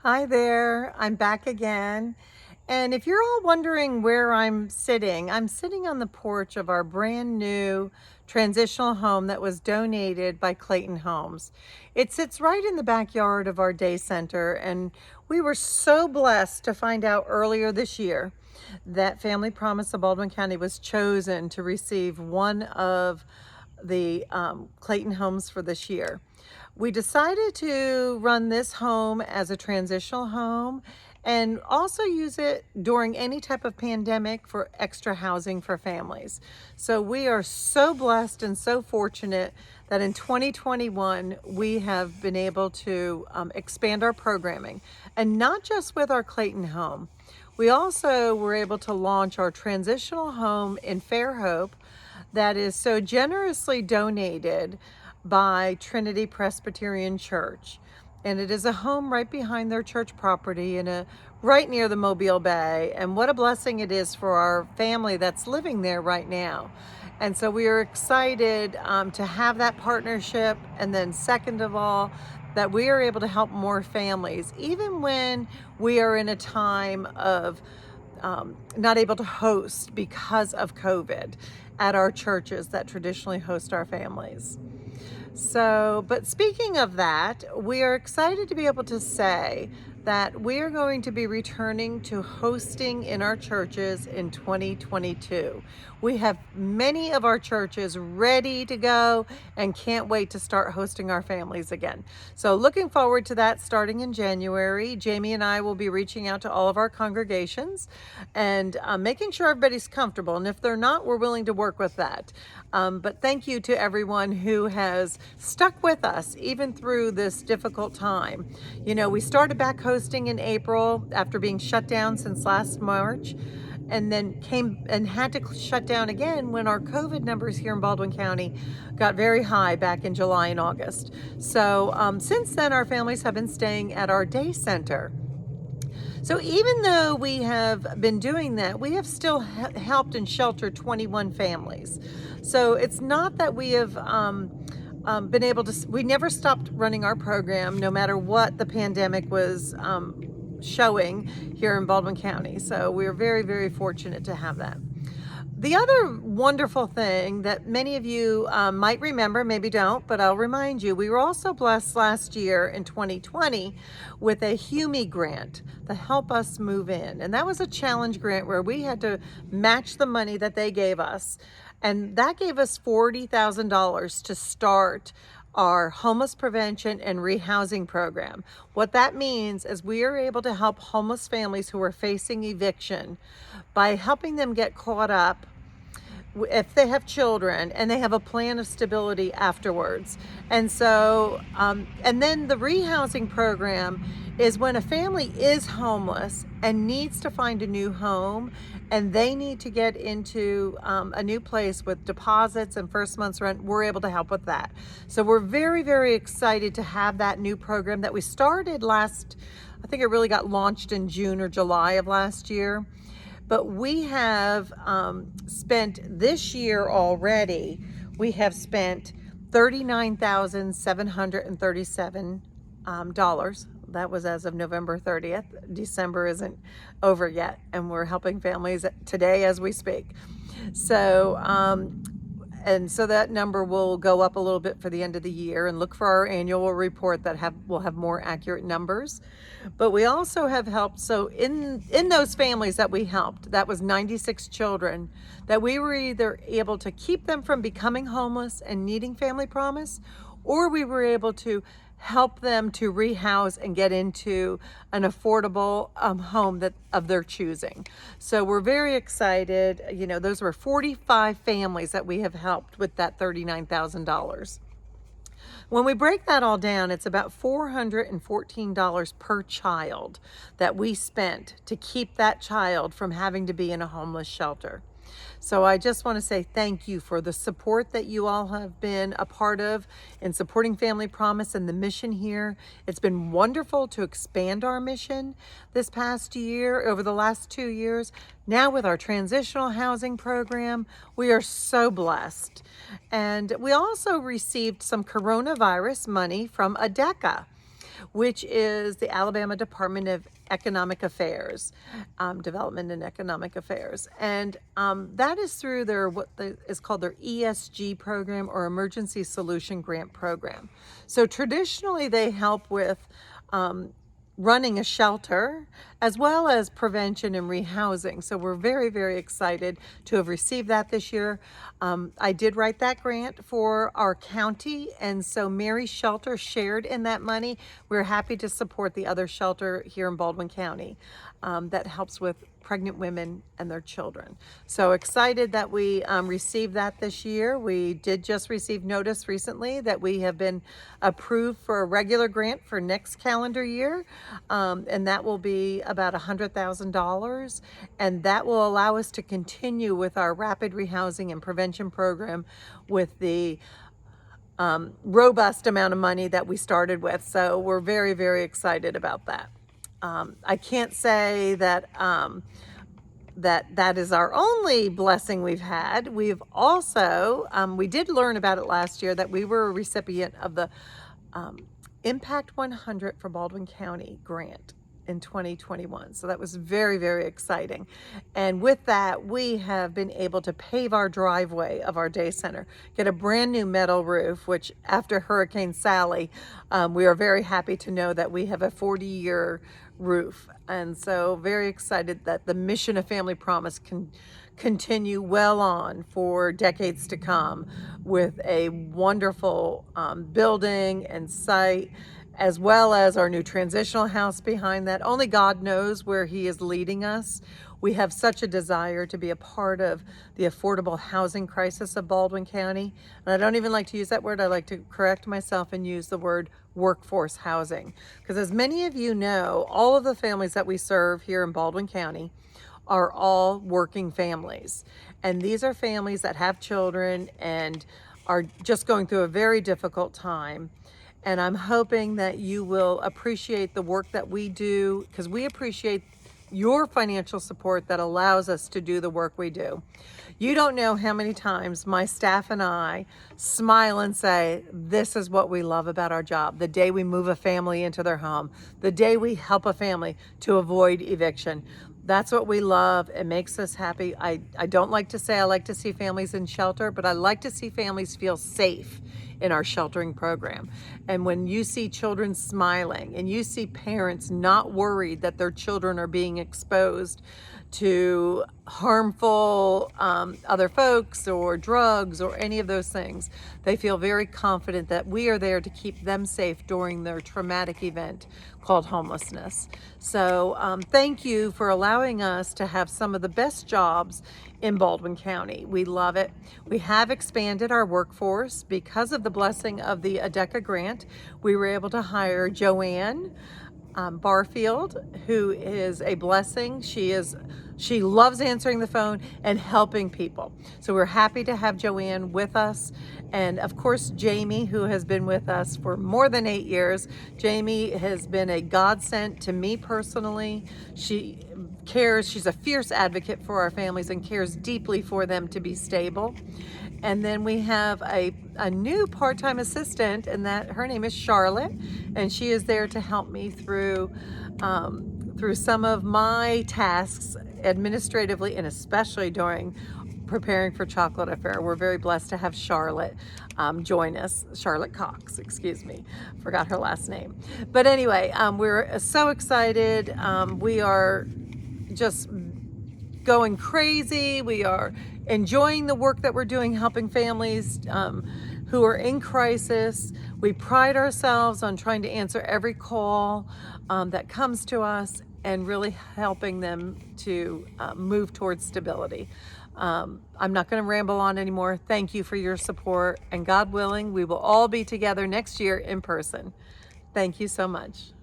Hi there, I'm back again. And if you're all wondering where I'm sitting on the porch of our brand new transitional home that was donated by Clayton Homes. It sits right in the backyard of our day center, and we were so blessed to find out earlier this year that Family Promise of Baldwin County was chosen to receive one of the Clayton homes for this year. We decided to run this home as a transitional home and also use it during any type of pandemic for extra housing for families. So we are so blessed and so fortunate that in 2021 we have been able to expand our programming, and not just with our Clayton home. We also were able to launch our transitional home in Fairhope that is so generously donated by Trinity Presbyterian Church. And it is a home right behind their church property right near the Mobile Bay. And what a blessing it is for our family that's living there right now. And so we are excited to have that partnership. And then second of all, that we are able to help more families, even when we are in a time of not able to host because of COVID at our churches that traditionally host our families. So, but speaking of that, we are excited to be able to say that we are going to be returning to hosting in our churches in 2022. We have many of our churches ready to go and can't wait to start hosting our families again. So looking forward to that starting in January. Jamie and I will be reaching out to all of our congregations and making sure everybody's comfortable. And if they're not, we're willing to work with that. But thank you to everyone who has stuck with us even through this difficult time. You know, we started back hosting in April after being shut down since last March, and then came and had to shut down again when our COVID numbers here in Baldwin County got very high back in July and August. So since then, our families have been staying at our day center. So even though we have been doing that, we have still helped and sheltered 21 families. So it's not that we have been able to, we never stopped running our program no matter what the pandemic was showing here in Baldwin County. So we're very, very fortunate to have that. The other wonderful thing that many of you might remember, maybe don't, but I'll remind you, we were also blessed last year in 2020 with a HUME grant to help us move in. And that was a challenge grant where we had to match the money that they gave us. And that gave us $40,000 to start our homeless prevention and rehousing program. What that means is we are able to help homeless families who are facing eviction by helping them get caught up if they have children and they have a plan of stability afterwards. And so, and then the rehousing program is when a family is homeless and needs to find a new home, and they need to get into a new place with deposits and first month's rent. We're able to help with that. So we're very, very excited to have that new program that we started I think it really got launched in June or July of last year. But we have spent this year already, we have spent $39,737. That was as of November 30th. December isn't over yet, and we're helping families today as we speak. So, and so that number will go up a little bit for the end of the year, and look for our annual report that will have more accurate numbers. But we also have helped, so in those families that we helped, that was 96 children, that we were either able to keep them from becoming homeless and needing Family Promise, or we were able to help them to rehouse and get into an affordable home of their choosing. So we're very excited. You know, those were 45 families that we have helped with that $39,000. When we break that all down, it's about $414 per child that we spent to keep that child from having to be in a homeless shelter. So I just want to say thank you for the support that you all have been a part of in supporting Family Promise and the mission here. It's been wonderful to expand our mission this past year, over the last 2 years. Now with our transitional housing program, we are so blessed. And we also received some coronavirus money from ADECA. which is the Alabama Department of Economic Affairs, Development and Economic Affairs. And that is through their is called their ESG program, or Emergency Solution Grant Program. So traditionally they help with running a shelter, as well as prevention and rehousing. So we're very, very excited to have received that this year. I did write that grant for our county, and so Mary's Shelter shared in that money. We're happy to support the other shelter here in Baldwin County that helps with pregnant women and their children. So excited that we received that this year. We did just receive notice recently that we have been approved for a regular grant for next calendar year, and that will be about $100,000, and that will allow us to continue with our rapid rehousing and prevention program with the robust amount of money that we started with. So we're very, very excited about that. I can't say that that is our only blessing we've had. We've also, we did learn about it last year, that we were a recipient of the Impact 100 for Baldwin County grant in 2021. So that was very, very exciting. And with that, we have been able to pave our driveway of our day center, get a brand new metal roof, which after Hurricane Sally, we are very happy to know that we have a 40-year roof. And so very excited that the mission of Family Promise can continue well on for decades to come with a wonderful building and site, as well as our new transitional house behind that. Only God knows where He is leading us. We have such a desire to be a part of the affordable housing crisis of Baldwin County. And I don't even like to use that word. I like to correct myself and use the word workforce housing. Because as many of you know, all of the families that we serve here in Baldwin County are all working families. And these are families that have children and are just going through a very difficult time. And I'm hoping that you will appreciate the work that we do, because we appreciate your financial support that allows us to do the work we do. You don't know how many times my staff and I smile and say, this is what we love about our job. The day we move a family into their home, the day we help a family to avoid eviction. That's what we love. It makes us happy. I don't like to say I like to see families in shelter, but I like to see families feel safe in our sheltering program. And when you see children smiling and you see parents not worried that their children are being exposed to harmful other folks or drugs or any of those things, they feel very confident that we are there to keep them safe during their traumatic event called homelessness. So thank you for allowing us to have some of the best jobs in Baldwin County. We love it. We have expanded our workforce because of the blessing of the ADECA grant. We were able to hire Joanne Barfield, who is a blessing. She loves answering the phone and helping people. So we're happy to have Joanne with us. And of course, Jamie, who has been with us for more than 8 years. Jamie has been a godsend to me personally. She cares, she's a fierce advocate for our families and cares deeply for them to be stable. And then we have a new part-time assistant, and that her name is Charlotte, and she is there to help me through some of my tasks administratively, and especially during preparing for Chocolate Affair. We're very blessed to have Charlotte join us. Charlotte Cox, excuse me, forgot her last name. But anyway, we're so excited. We are just going crazy. We are enjoying the work that we're doing, helping families who are in crisis. We pride ourselves on trying to answer every call that comes to us and really helping them to move towards stability. I'm not going to ramble on anymore. Thank you for your support, and God willing, we will all be together next year in person. Thank you so much.